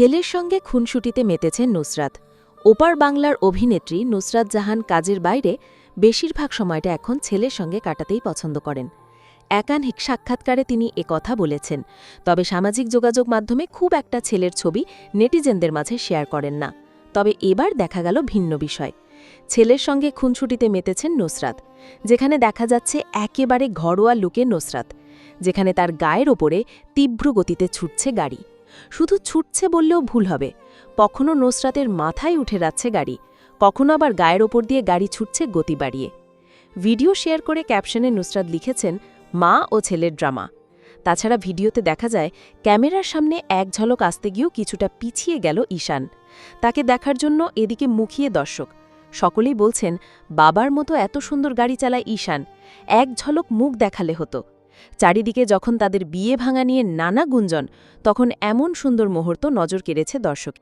ছেলের সঙ্গে খুনসুটিতে মেতেছেন নুসরাত। ওপার বাংলার অভিনেত্রী নুসরাত জাহান কাজের বাইরে বেশিরভাগ সময়টা এখন ছেলের সঙ্গে কাটাতেই পছন্দ করেন। একাধিক সাক্ষাৎকারে তিনি কথা বলেছেন, তবে সামাজিক যোগাযোগ মাধ্যমে খুব একটা ছেলের ছবি নেটিজেনদের মাঝে শেয়ার করেন না। তবে এবার দেখা গেল ভিন্ন বিষয়। ছেলের সঙ্গে খুনসুটিতে মেতেছেন নুসরাত, যেখানে দেখা যাচ্ছে একেবারে ঘরোয়া লুকে নুসরাত, যেখানে তার গায়ের ওপরে তীব্র গতিতে ছুটছে গাড়ি। শুধু ছুটছে বললেও ভুল হবে, কখনো নুসরাতের মাথায় উঠে যাচ্ছে গাড়ি, কখনো আবার গায়ের ওপর দিয়ে গাড়ি ছুটছে গতি বাড়িয়ে। ভিডিও শেয়ার করে ক্যাপশনে নুসরাত লিখেছেন, মা ও ছেলের ড্রামা। তাছাড়া ভিডিওতে দেখা যায় ক্যামেরার সামনে এক ঝলক আসতে গিয়েও কিছুটা পিছিয়ে গেল ঈশান। তাকে দেখার জন্য এদিকে মুখিয়ে দর্শক। সকলেই বলছেন, বাবার মতো এত সুন্দর গাড়ি চালায় ঈশান, এক ঝলক মুখ দেখালে হতো। চারিদিকে যখন তাদের বিয়ে ভাঙা নিয়ে নানা গুঞ্জন, তখন এমন সুন্দর মুহূর্ত নজর কেড়েছে দর্শক।